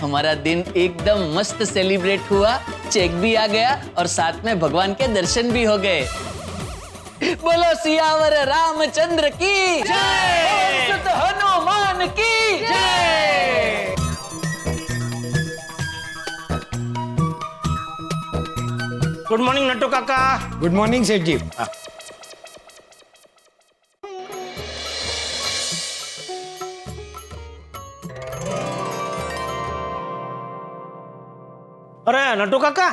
हमारा दिन एकदम मस्त सेलिब्रेट हुआ, चेक भी आ गया और साथ में भगवान के दर्शन भी हो गए। बोलो सियावर रामचंद्र की जय, सुत हनुमान की जय। गुड मॉर्निंग नट्टू काका। गुड मॉर्निंग सेठ जी। अरे नट्टू काका,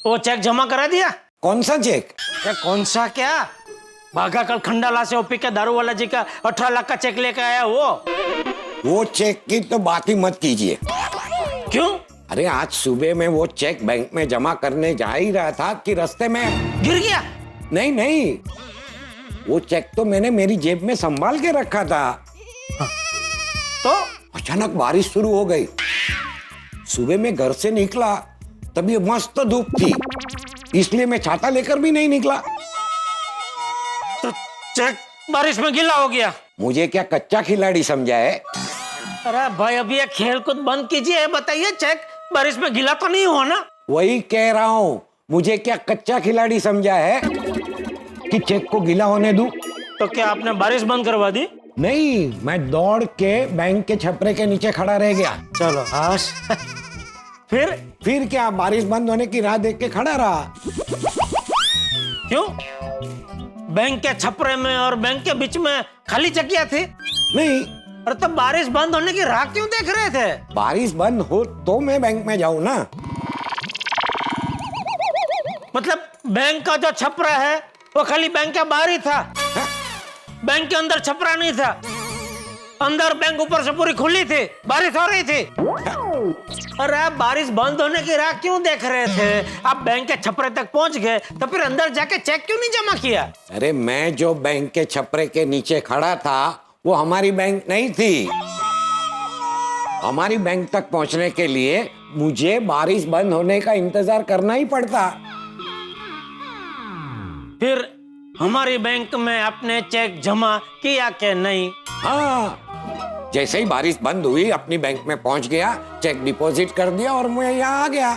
वो चेक जमा करा दिया? कौन सा चेक? कौन सा क्या, भागा कल खंडाला से ओपी के दारू वाला जी का 18 लाख का चेक लेकर आया वो चेक की तो बात ही मत कीजिए। क्यों? अरे आज सुबह में वो चेक बैंक में जमा करने जा ही रहा था कि रास्ते में गिर गया। नहीं, वो चेक तो मैंने मेरी जेब में संभाल के रखा था। तो अचानक बारिश शुरू हो गई। सुबह में घर से निकला तभी मस्त धूप थी, इसलिए मैं छाता लेकर भी नहीं निकला। तो चेक बारिश में गीला हो गया। मुझे क्या कच्चा खिलाड़ी समझा है? अरे भाई अभी ये खेल कूद बंद कीजिए, बताइए चेक बारिश में गीला तो नहीं हुआ ना? वही कह रहा हूँ, मुझे क्या कच्चा खिलाड़ी समझा है कि चेक को गीला होने दूं? तो क्या आपने बारिश बंद करवा दी? नहीं, मैं दौड़ के बैंक के छपरे के नीचे खड़ा रह गया। चलो हाश। फिर क्या, बारिश बंद होने की राह देख के खड़ा रहा। क्यों? बैंक के छपरे में और बैंक के बीच में खाली जगह थी? नहीं, अरे तो बारिश बंद होने की राह क्यों देख रहे थे? बारिश बंद हो तो मैं बैंक में जाऊं ना। मतलब बैंक का जो छपरा है वो खाली बैंक के बाहर ही था, बैंक के अंदर छपरा नहीं था। अंदर बैंक ऊपर से पूरी खुली थी, बारिश हो रही थी। अरे आप बारिश बंद होने की राह क्यों देख रहे थे? आप बैंक के छपरे तक पहुंच गए तो फिर अंदर जाके चेक क्यों नहीं जमा किया? अरे मैं जो बैंक के छपरे के नीचे खड़ा था वो हमारी बैंक नहीं थी। हमारी बैंक तक पहुंचने के लिए मुझे बारिश बंद होने का इंतजार करना ही पड़ता। फिर हमारी बैंक में आपने चेक जमा किया कि नहीं? हाँ, जैसे ही बारिश बंद हुई अपनी बैंक में पहुंच गया, चेक डिपॉजिट कर दिया और मैं यहाँ आ गया।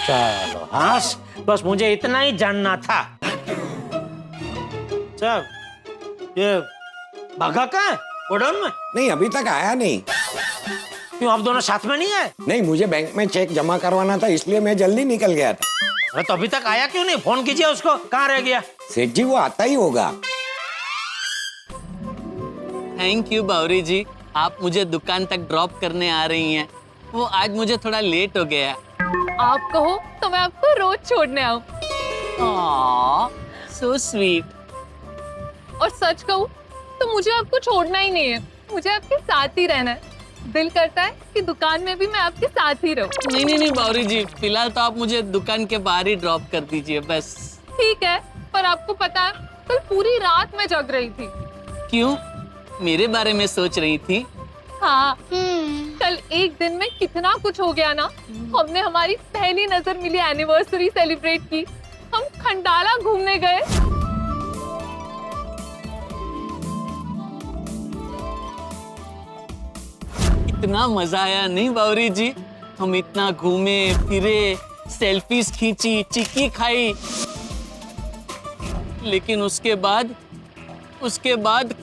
चलो हाश, बस मुझे इतना ही जानना था। चल, ये भागा कहाँ है? गोडाउन में? नहीं, अभी तक आया नहीं। क्यों, आप दोनों साथ में नहीं आए? नहीं, मुझे बैंक में चेक जमा करवाना था, इसलिए मैं जल्दी निकल गया था। अरे तो अभी तक आया क्यों नहीं? फोन कीजिए उसको, कहाँ रह गया? सेठ जी वो आता ही होगा। थैंक यू बावरी जी, आप मुझे दुकान तक ड्रॉप करने आ रही हैं। वो आज मुझे थोड़ा लेट हो गया। आप कहो तो मैं आपको रोज छोड़ने आऊं। So sweet. और सच कहूं तो मुझे आपको छोड़ना ही नहीं है, मुझे आपके साथ ही रहना है। दिल करता है कि दुकान में भी मैं आपके साथ ही रहूं। नहीं बावरी जी, फिलहाल तो आप मुझे दुकान के बाहर ही ड्रॉप कर दीजिए बस। ठीक है, पर आपको पता है कल पूरी रात मैं जग रही थी। क्यों, मेरे बारे में सोच रही थी? हाँ, कल एक दिन में कितना कुछ हो गया ना। हमने हमारी पहली नजर मिली एनिवर्सरी सेलिब्रेट की, हम खंडाला घूमने गए। इतना मजा आया नहीं बावरी जी? हम इतना घूमे फिरे, सेल्फीज खींची, चिक्की खाई, लेकिन उसके बाद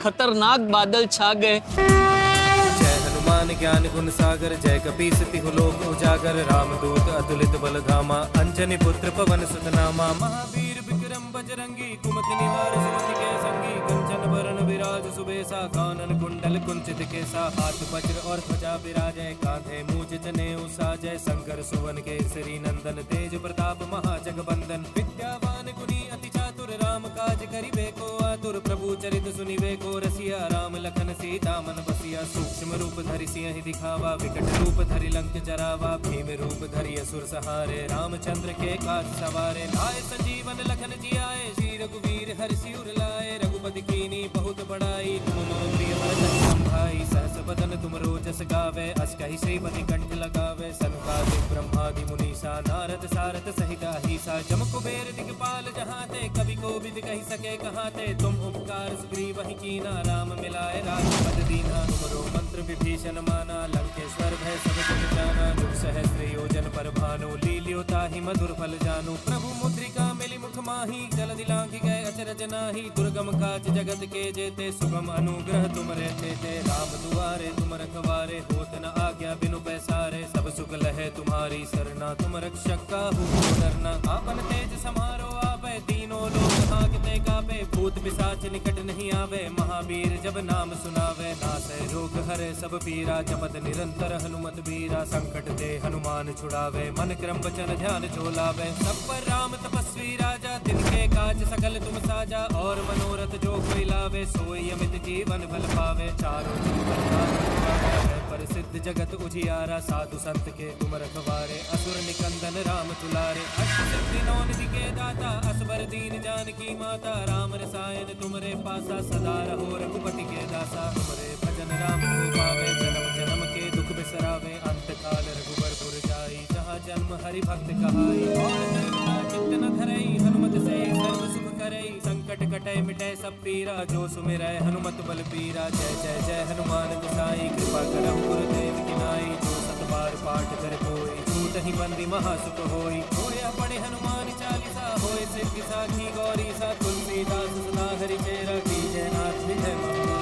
खतरनाक बादल छा गए। जय हनुमान ज्ञान गुण सागर, जय कपीस तिहु लोक उजागर, रामदूत अतुलित बल धामा, अंजनी पुत्र पवन सुत नामा, महावीर विक्रम बजरंगी, कुमति निवार सुमति के संगी, कंचन बरन विराज सुबेसा, कानन कुंडल कुंचित केसा, हाथ वज्र और ध्वजा विराजय, कांधे मूज जनेऊ साजय, शंकर सुवन केसरी नंदन, तेज प्रताप महाजगवंदन, विद्यावान गुणी अति चातुर, राम काज करिबे को आतुर, प्रभु चरित सुनिबे को रसिया, राम लखन सीता मन बसिया, सूक्ष्म रूप धरि सिंह दिखावा, विकट रूप धरि लंक जरावा, भीम रूप धरि असुर सहारे, रामचंद्र के काज सवारे, लाए संजीवन लखन जियाए, श्री रघुवीर हरि सिर लाए, रघुपति कीनी बहुत बड़ाई, तुम मम प्रिय भरत संभाई, सहस बदन तुम रोजस गावे, अष्टहि श्रीपति कंठ लगावे, सनकादिक ब्रह्मादि मुनीसा, नारद सारद सहित अहिसा, जम कुबेर दिगपाल जहाते, कवि कोविद कहि सके कहाते, तुम उपकार सुग्रीव ही कीना, राम मिलाए राजपद दीना, तुमरो मंत्र विभीषण माना लंकेश्वर भय सब जग जाना दुख सहस्त्र योजन पर भानु लील्यो ताहि मधुर फल जानू प्रभु मुद्रिका मिली मुख माही जल दिलांघि गए अचरज नाही दुर्गम काज जगत के जेते सुगम अनुग्रह तुम रहते थे राम दुआरे तुम रखवारे होत न आज्ञा बिनु पैसारे सब सुख लहे तुम्हारी सरना तुम रक्षक काहू को डरना आपन तेज समारो आवे तीनों लोग हांकते कापे भूत पिशाच निकट नहीं आवे महावीर जब नाम सुनावे नासै रोग हरे सब पीरा जपत निरंतर हनुमत बीरा संकट ते हनुमान छुड़ावे मन क्रम वचन ध्यान जो लावे सब पर राम तपस्वी राजा तिनके काज सकल तुम साजा और मनोरथ जो कोई लावे सोई अमित जीवन फल पावे चारों जुग परताप पर सिद्ध जगत उजियारा साधु संत के तुम रखवारे असुर निकंदन राम तुलारे अष्ट सिद्धि नौ निधि के दाता असबर दीन जानकी माता राम रसायन तुमरे पासा सदा रहो रघुपति के दासा तुमरे भजन राम को पावे जन्म जन्म के दुख बिसरावे अंत काल रघुबर पुर जाई जहाँ जन्म हरि भक्त कहाई और देवता चित्त न धरई हनुमत से सर्व सुख करई संकट कटै मिटै सब पीरा जो सुमिरै हनुमत बल पीरा जय जय जय हनुमान गोसाई कृपा करहु गुरुदेव की नाई जो सत बार पाठ कर कोई छूट ही बंदी महासुख होई होया पढ़े हनुमान चालीसा होय सिद्धि साखी गौरी सा तुलसीदास सदा हरि चेरा की जय नाथ विजय मंगल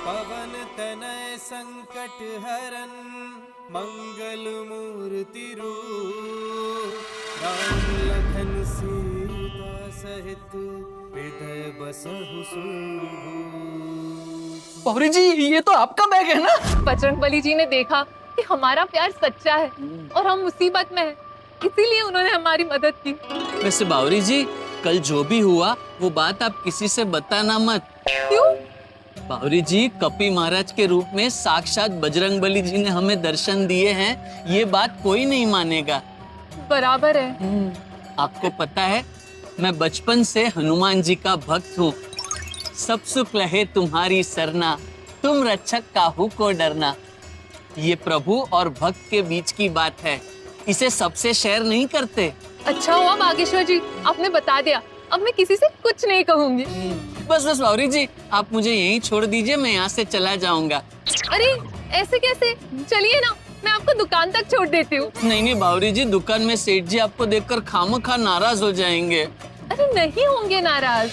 पवन तनय संकट हरन मंगल मूर्ति रूप राम लखन सीता सहित हृदय बसहु सुरभूप। पौरी जी ये तो आपका बैग है ना? बजरंगबली जी ने देखा कि हमारा प्यार सच्चा है और हम मुसीबत में हैं, इसीलिए उन्होंने हमारी मदद की। वैसे बावरी जी कल जो भी हुआ वो बात आप किसी से बताना मत। क्यों? बावरी जी कपी महाराज के रूप में साक्षात बजरंगबली जी ने हमें दर्शन दिए हैं, ये बात कोई नहीं मानेगा। बराबर है। आपको पता है मैं बचपन से हनुमान जी का भक्त हूँ। सब सुख लहे तुम्हारी सरना, तुम रक्षक काहू को डरना। ये प्रभु और भक्त के बीच की बात है, इसे सबसे शेयर नहीं करते। अच्छा हुआ बागेश्वर जी आपने बता दिया, अब मैं किसी से कुछ नहीं कहूंगी। बस बस बावरी जी आप मुझे यहीं छोड़ दीजिए, मैं यहाँ से चला जाऊंगा। अरे ऐसे कैसे? चलिए ना, मैं आपको दुकान तक छोड़ देती हूँ। नहीं नहीं बावरी जी, दुकान में सेठ जी आपको देखकर खामखा नाराज हो जाएंगे। अरे नहीं होंगे नाराज।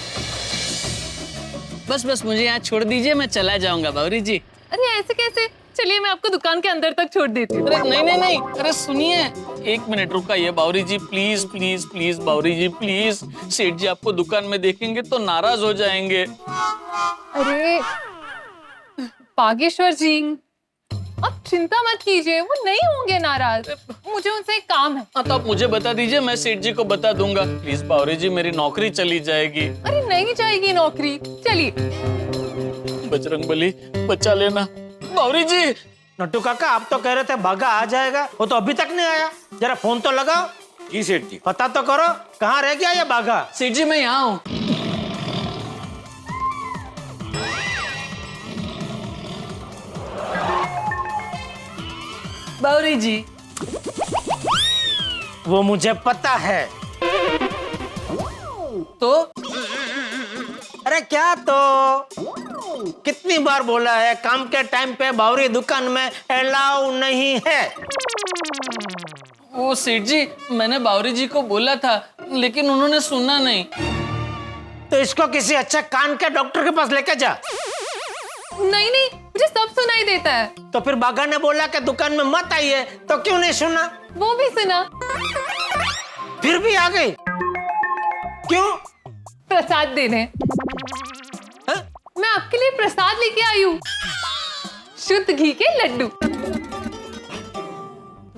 बस बस मुझे यहाँ छोड़ दीजिए, मैं चला जाऊंगा बावरी जी। अरे ऐसे कैसे? चलिए मैं आपको दुकान के अंदर तक छोड़ देती हूँ। अरे नहीं नहीं नहीं, अरे सुनिए, एक मिनट रुकाइए Bawri ji, please please please Bawri ji please. Seth ji आपको दुकान में देखेंगे तो नाराज हो जाएंगे। अरे बागेश्वर जी आप चिंता मत कीजिए, वो नहीं होंगे नाराज। मुझे उनसे एक काम है। हाँ तो आप मुझे बता दीजिए, मैं सेठ जी को बता दूंगा। प्लीज बावरी जी मेरी नौकरी चली जाएगी। अरे नहीं जाएगी नौकरी, चलिए। बजरंगबली बचा लेना बावरी जी। नट्टू काका आप तो कह रहे थे बाघा आ जाएगा, वो तो अभी तक नहीं आया। जरा फोन तो लगाओ। जी सेठ जी। पता तो करो कहाँ रह गया ये बाघा। सेठ जी मैं यहाँ हूँ। बावरी जी वो मुझे पता है। तो अरे क्या तो, कितनी बार बोला है काम के टाइम पे बावरी दुकान में अलाउ नहीं है। वो सेठ जी मैंने बावरी जी को बोला था लेकिन उन्होंने सुना नहीं। तो इसको किसी अच्छे कान के डॉक्टर के पास लेके जा। नहीं नहीं, मुझे सब सुनाई देता है। तो फिर बाघा ने बोला कि दुकान में मत आइए, तो क्यों नहीं सुना? वो भी सुना। फिर भी आ गई क्यों? प्रसाद देने। हा? मैं आपके लिए प्रसाद लेके आई हूँ, शुद्ध घी के लड्डू।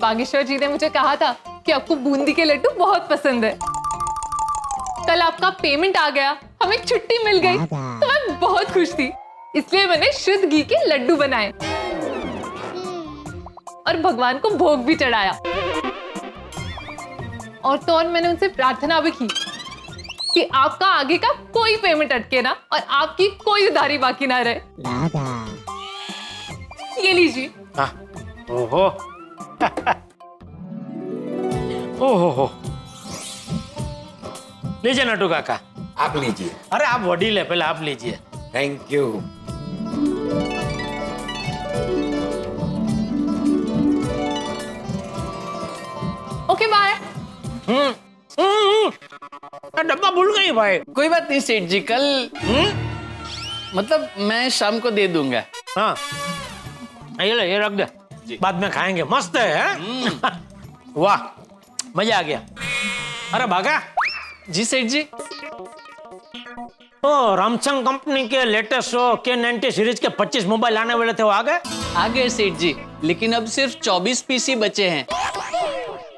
बागेश्वर जी ने मुझे कहा था कि आपको बूंदी के लड्डू बहुत पसंद है। कल आपका पेमेंट आ गया, हमें छुट्टी मिल गई, तो मैं बहुत खुश थी, इसलिए मैंने शुद्ध घी के लड्डू बनाए और भगवान को भोग भी चढ़ाया। और तो और मैंने उनसे प्रार्थना भी की कि आपका आगे का कोई पेमेंट अटके ना और आपकी कोई उधारी बाकी ना रहे। ये लीजिए। ओहो ओहो, लीजिए नट्टू काका। आप लीजिए। अरे आप वडील है, पहले आप लीजिए। Thank you. डब्बा भूल गई भाई। कोई बात नहीं सेठ जी, कल मतलब मैं शाम को दे दूंगा। हाँ ये ले, ये रख दे, बाद में खाएंगे, मस्त है। वाह मजा आ गया। अरे भागा। जी सेठ जी। ओ रामसंग कंपनी के लेटेस्ट K90 सीरीज के 25 मोबाइल आने वाले थे, वो आ गए सेठ जी, लेकिन अब सिर्फ 24 पीस ही बचे हैं।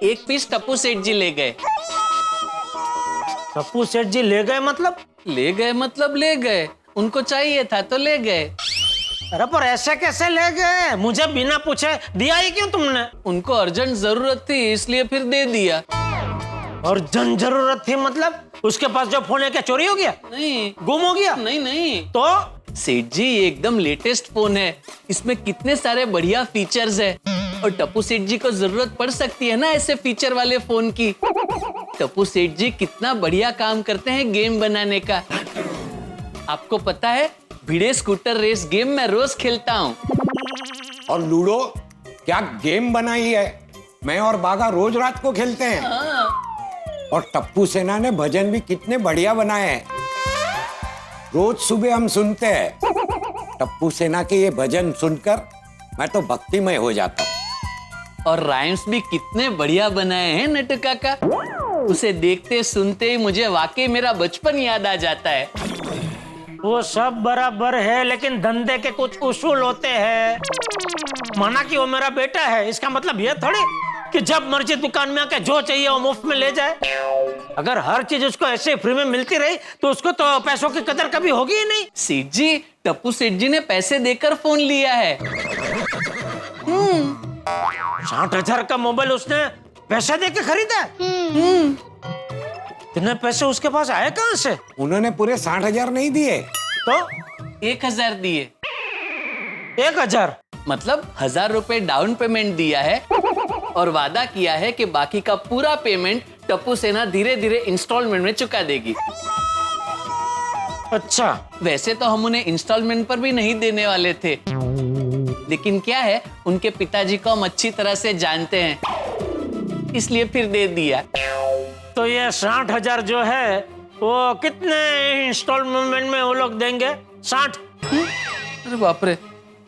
एक पीस टप्पू सेठ जी ले गए। टप्पू सेठ जी ले गए मतलब? ले गए, उनको चाहिए था तो ले गए। अरे पर ऐसे कैसे ले गए? मुझे बिना पूछे दिया ही क्यों तुमने? उनको अर्जेंट जरूरत थी इसलिए फिर दे दिया। अर्जेंट जरूरत थी मतलब? उसके पास जो फोन है क्या चोरी हो गया? नहीं, गुम हो गया? नहीं। तो सेठ जी ये एकदम लेटेस्ट फोन है, इसमें कितने सारे बढ़िया फीचर्स है और टप्पू सेठ जी को जरूरत पड़ सकती है ना ऐसे फीचर वाले फोन की। टप्पू सेठ जी कितना बढ़िया काम करते हैं गेम बनाने का। आपको पता है भिड़े स्कूटर रेस गेम मैं रोज खेलता हूँ। और लूडो क्या गेम बनाई है, मैं और बागा रोज रात को खेलते हैं। और टप्पू सेना ने भजन भी कितने बढ़िया बनाए हैं, रोज सुबह हम सुनते हैं। टप्पू सेना के ये भजन सुनकर मैं तो भक्तिमय हो जाता हूँ। और राइम्स भी कितने बढ़िया बनाए हैं नटू काका। उसे देखते सुनते ही मुझे वाकई मेरा बचपन याद आ जाता है। वो सब बराबर है, लेकिन धंधे के कुछ उसूल होते हैं। माना कि वो मेरा बेटा है, इसका मतलब ये थोड़ी कि जब मर्जी दुकान में आके जो चाहिए वो मुफ्त में ले जाए। अगर हर चीज उसको ऐसे फ्री में मिलती रही तो उसको तो पैसों की कदर कभी होगी ही नहीं। सेठ जी, टप्पू सेठ जी ने पैसे देकर फोन लिया है। 60,000 का मोबाइल उसने पैसा देके खरीदा? इतने पैसे उसके पास आए कहां से? उन्होंने पूरे 60,000 नहीं दिए तो 1,000 दिए। 1,000 मतलब 1,000 रुपए डाउन पेमेंट दिया है और वादा किया है कि बाकी का पूरा पेमेंट टप्पू सेना धीरे धीरे इंस्टॉलमेंट में चुका देगी। अच्छा, वैसे तो हम उन्हें इंस्टॉलमेंट पर भी नहीं देने वाले थे, लेकिन क्या है उनके पिताजी को हम अच्छी तरह से जानते हैं, इसलिए फिर दे दिया। तो ये 60,000 जो है वो कितने इंस्टॉलमेंट में वो लोग देंगे? 60? अरे बाप रे,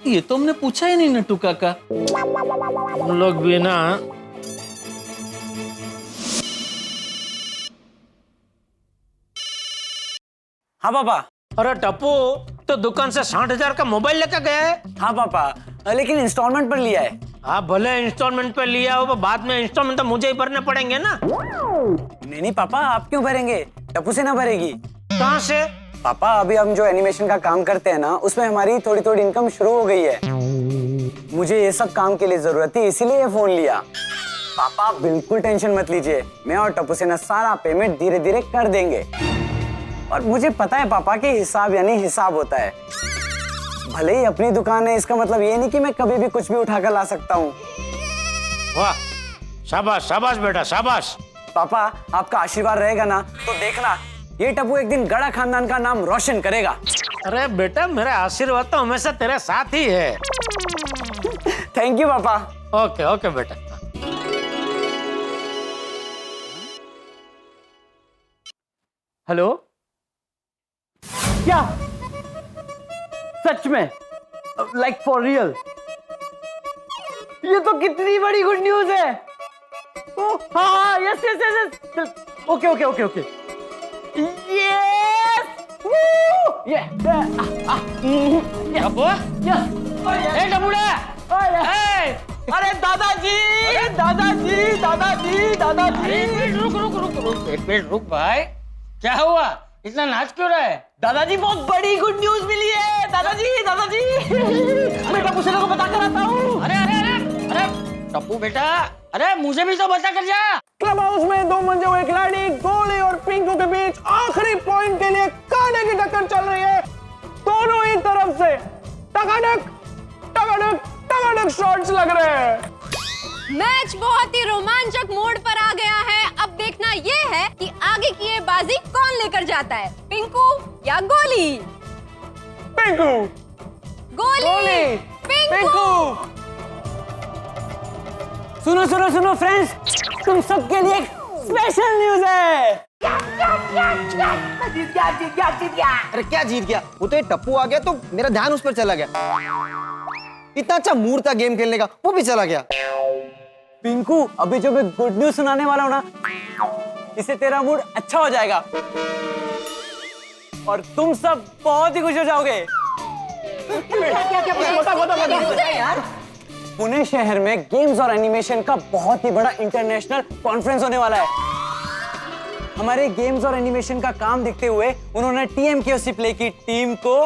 ये तो हमने पूछा ही नहीं नटू काका। हम लोग भी ना। हाँ पापा। अरे टप्पू तो दुकान से 60,000 का मोबाइल लेकर गया है? हाँ पापा, लेकिन इंस्टॉलमेंट पर लिया है। हाँ भले इंस्टॉलमेंट पे लिया हो, बाद में इंस्टॉलमेंट तो मुझे ही भरने पड़ेंगे ना। नहीं पापा, आप क्यों भरेंगे? टप्पू से ना भरेगी। कहाँ से? पापा अभी हम जो एनिमेशन का काम करते हैं ना, उसमें हमारी थोड़ी थोड़ी इनकम शुरू हो गई है। मुझे ये सब काम के लिए जरूरत थी, इसीलिए ये फोन लिया। पापा बिल्कुल टेंशन मत लीजिए, मैं और टप्पू सेना सारा पेमेंट धीरे धीरे कर देंगे। और मुझे पता है पापा कि हिसाब यानी हिसाब होता है। भले ही अपनी दुकान है, इसका मतलब ये नहीं कि मैं कभी भी कुछ भी उठाकर ला सकता हूँ। वाह, शाबाश शाबाश बेटा शाबाश। पापा आपका आशीर्वाद रहेगा ना, तो देखना ये टप्पू एक दिन गड़ा खानदान का नाम रोशन करेगा। अरे बेटा, मेरा आशीर्वाद तो हमेशा तेरे साथ ही है। थैंक यू पापा। ओके ओके बेटा। हेलो, क्या सच में? Like for real? ये तो कितनी बड़ी गुड न्यूज है। हाँ yes yes yes, okay okay okay okay, yes अरे दादाजी दादाजी दादाजी दादाजी। रुक भाई, क्या हुआ? इतना नाच क्यों रहा है? दादाजी बहुत बड़ी गुड न्यूज मिली है। दादाजी दादाजी मैं टप्पू सेना को बता कर आता हूँ। अरे अरे अरे अरे टप्पू बेटा, अरे मुझे भी तो बता कर जा। क्लब हाउस में दो मंजे हुए खिलाड़ी गोली और पिंकू के बीच आखिरी पॉइंट के लिए काने की टक्कर चल रही है। दोनों ही तरफ से टकाटक टकाटक टकाटक शॉट्स लग रहे हैं। मैच बहुत ही रोमांचक मोड पर आ गया है। अब देखना ये है कि आगे की ये बाजी कौन लेकर जाता है, पिंकू या गोली? पिंकू। गोली। पिंकू। सुनो सुनो सुनो फ्रेंड्स, तुम सबके लिए एक स्पेशल न्यूज है। अरे क्या जीत गया? वो तो ये टप्पू आ गया तो मेरा ध्यान उस पर चला गया। इतना अच्छा मूड था गेम खेलने का, वो भी चला गया। पिंकू, अभी जो मैं गुड न्यूज सुनाने वाला हूँ ना, इससे तेरा मूड अच्छा हो जाएगा और तुम सब बहुत ही खुश हो जाओगे। पुणे शहर में गेम्स और एनिमेशन का बहुत ही बड़ा इंटरनेशनल कॉन्फ्रेंस होने वाला है। हमारे गेम्स और एनिमेशन का काम देखते हुए उन्होंने TMKOC प्ले की टीम को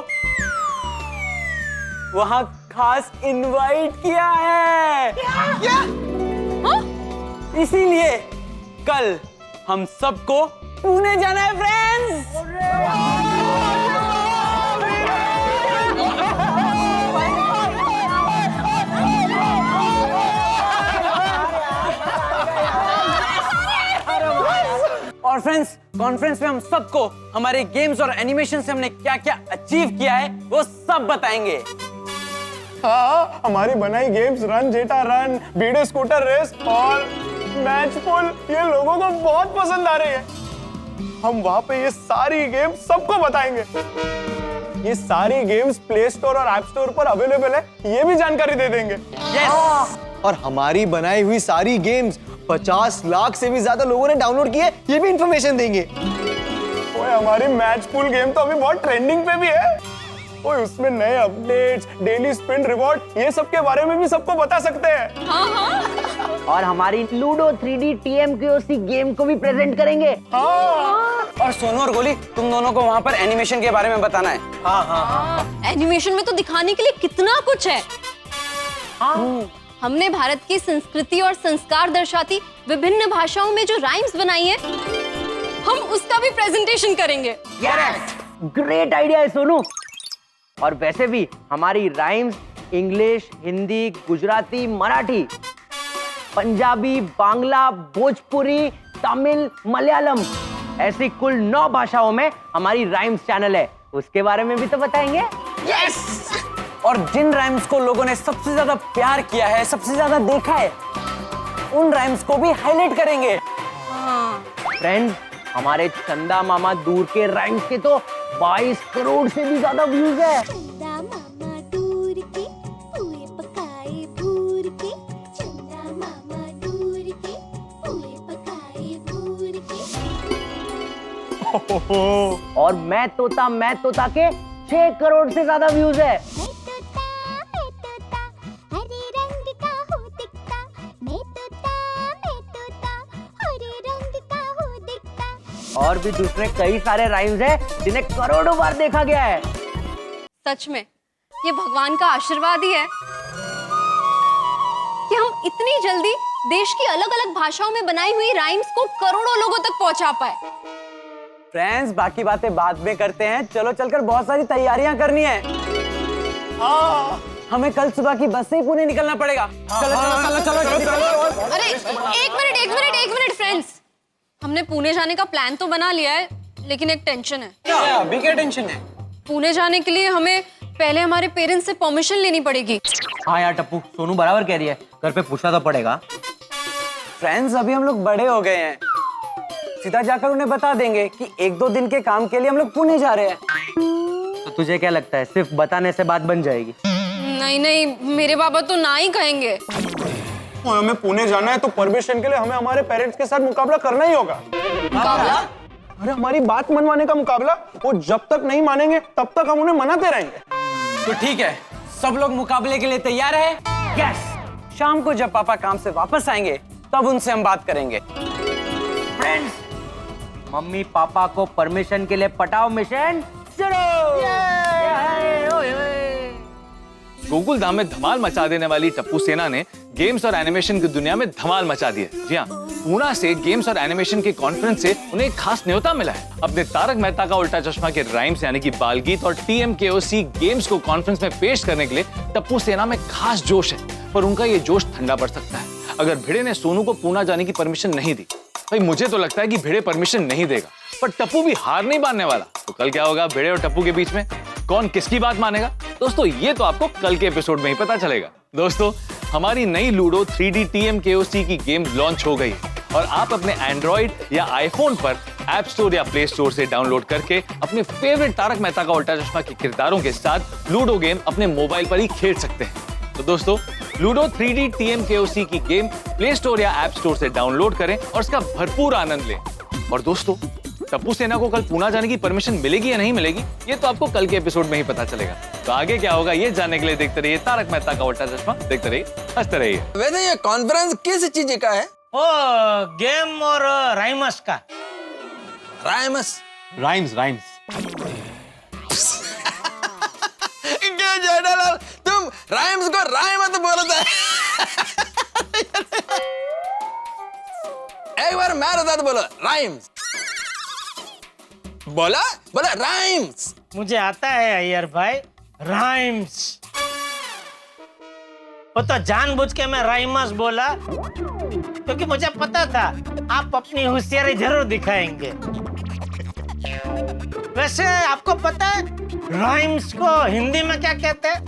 वहां खास इनवाइट किया है। क्या? इसीलिए कल हम सबको पुणे जाना है फ्रेंड्स। और फ्रेंड्स, कॉन्फ्रेंस में हम सबको हमारे गेम्स और एनिमेशन से हमने क्या क्या अचीव किया है वो सब बताएंगे। हाँ, हमारी बनाई गेम्स रन जेटा रन, बीडे स्कूटर रेस और मैच पुल ये लोगों को बहुत पसंद आ रही है। हम वहाँ पे ये सारी गेम्स सबको बताएंगे। ये सारी गेम्स प्ले स्टोर और ऐप स्टोर पर अवेलेबल है, ये भी जानकारी दे देंगे। यस। और हमारी बनाई हुई सारी गेम्स 50 लाख से भी ज्यादा लोगों ने डाउनलोड किए, ये भी इंफॉर्मेशन देंगे। ओए, हमारी मैच पुल गेम तो अभी बहुत ट्रेंडिंग पे भी है। ओए, उसमें नए अपडेट्स, डेली स्पिन रिवॉर्ड, ये सब के बारे में भी सबको बता सकते हैं। और हमारी लूडो 3D TMKOC गेम को भी प्रेजेंट करेंगे। और सोनू और गोली, तुम दोनों को वहाँ पर एनिमेशन के बारे में बताना है। एनिमेशन में तो दिखाने के लिए कितना कुछ है। हमने भारत की संस्कृति और संस्कार दर्शाती विभिन्न भाषाओं में जो राइम्स बनाई है, हम उसका भी प्रेजेंटेशन करेंगे। ग्रेट आइडिया है सोनू। और वैसे भी हमारी राइम्स इंग्लिश, हिंदी, गुजराती, मराठी, पंजाबी, बांग्ला, भोजपुरी, तमिल, मलयालम ऐसी कुल 9 भाषाओं में हमारी राइम्स चैनल है, उसके बारे में भी तो बताएंगे। यस। और जिन राइम्स को लोगों ने सबसे ज्यादा प्यार किया है, सबसे ज्यादा देखा है, उन राइम्स को भी हाईलाइट करेंगे। फ्रेंड्स, हमारे चंदा मामा दूर के राइम्स के तो 22 करोड़ से भी ज्यादा व्यूज है। चंदा मामा दूर के पुए पकाए भूर के, चंदा मामा दूर के पुए पकाए भूर के। और मैं तोता के 6 करोड़ से ज्यादा व्यूज है। मैं तोता हरे रंग का हूँ दिखता, मैं तोता हरे रंग का हूँ दिखता। और भी दूसरे कई सारे राइम्स हैं जिन्हें करोड़ों बार देखा गया है। सच में ये भगवान का आशीर्वाद ही है कि हम इतनी जल्दी देश की अलग अलग भाषाओं में बनाई हुई राइम्स को करोड़ों लोगों तक पहुंचा पाए। फ्रेंड्स, बाकी बातें बाद में करते हैं, चलो चलकर बहुत सारी तैयारियां करनी है। हमें कल सुबह की बस से ही पुणे निकलना पड़ेगा। चलो। अरे एक मिनट फ्रेंड्स, हमने पुणे जाने का प्लान तो बना लिया है, लेकिन एक टेंशन है। क्या अभी क्या टेंशन है? पुणे जाने के लिए हमें पहले हमारे पेरेंट्स से परमिशन लेनी पड़ेगी। हाँ यार टप्पू, सोनू बराबर कह रही है, घर पे पूछना तो पड़ेगा। फ्रेंड्स, अभी हम लोग बड़े हो गए हैं, सीधा जाकर उन्हें बता देंगे कि 1-2 दिन के काम के लिए हम लोग पुणे जा रहे हैं। तो तुझे क्या लगता है सिर्फ बताने से बात बन जाएगी? नहीं, मेरे बाबा तो ना ही कहेंगे। और हमें पुणे जाना है तो परमिशन के लिए हमें हमारे पेरेंट्स के साथ मुकाबला करना ही होगा। मुकाबला? अरे हमारी बात मनवाने का मुकाबला, वो जब तक नहीं मानेंगे तब तक हम उन्हें मनाते रहेंगे। तो ठीक है, सब लोग मुकाबले के लिए तैयार है? यस। शाम को जब पापा काम से वापस आएंगे तब उनसे हम बात करेंगे। फ्रेंड्स, मम्मी पापा को परमिशन के लिए पटाओ मिशन गोकुल धाम में धमाल मचा देने वाली टप्पू सेना ने गेम्स और एनिमेशन की दुनिया में धमाल मचा दी है। जी हाँ, पूना से गेम्स और एनिमेशन के कॉन्फ्रेंस से उन्हें एक खास न्योता मिला है। अपने तारक मेहता का उल्टा चश्मा के राइम्स यानी कि बाल गीत और TMKOC गेम्स को कॉन्फ्रेंस में पेश करने के लिए टप्पू सेना में खास जोश है, पर उनका ये जोश ठंडा पड़ सकता है अगर भिड़े ने सोनू को पूना जाने की परमिशन नहीं दी। भाई मुझे तो लगता है कि भिड़े परमिशन नहीं देगा, पर टप्पू भी हार नहीं मानने वाला। तो कल क्या होगा भिड़े और टप्पू के बीच में, कौन किसकी बात मानेगा? दोस्तों ये तो आपको कल के एपिसोड में ही पता चलेगा। दोस्तों, हमारी नई लूडो 3D TMKOC की गेम लॉन्च हो गई और आप अपने एंड्रॉइड या आईफोन पर ऐप स्टोर या प्ले स्टोर से डाउनलोड करके अपने फेवरेट तारक मेहता का उल्टा चश्मा के किरदारों के साथ लूडो गेम अपने मोबाइल पर ही खेल सकते हैं। तो दोस्तों, लूडो 3D TMKOC की गेम प्ले स्टोर या ऐप स्टोर से डाउनलोड करें और इसका भरपूर आनंद लें। और दोस्तों, टप्पू सेना को कल पूना जाने की परमिशन मिलेगी या नहीं मिलेगी, ये तो आपको कल के एपिसोड में ही पता चलेगा। तो आगे क्या होगा ये जानने के लिए देखते रहिए तारक मेहता का उल्टा चश्मा। देखते रहिए, हंसते रहिए। वैसे ये कॉन्फ्रेंस किस चीज का है? ओ गेम और राइमस का। राइमस? राइम्स क्या जेठालाल, तुम राइम्स को राइम मत बोलते हैं। एक बार मेरे साथ बोलो, राइम्स। बोला राइम्स। मुझे आता है अय्यर भाई, राइम्स। वो तो जानबूझ के मैं राइमस बोला क्योंकि मुझे पता था आप अपनी होशियारी जरूर दिखाएंगे। वैसे आपको पता है राइम्स को हिंदी में क्या कहते हैं?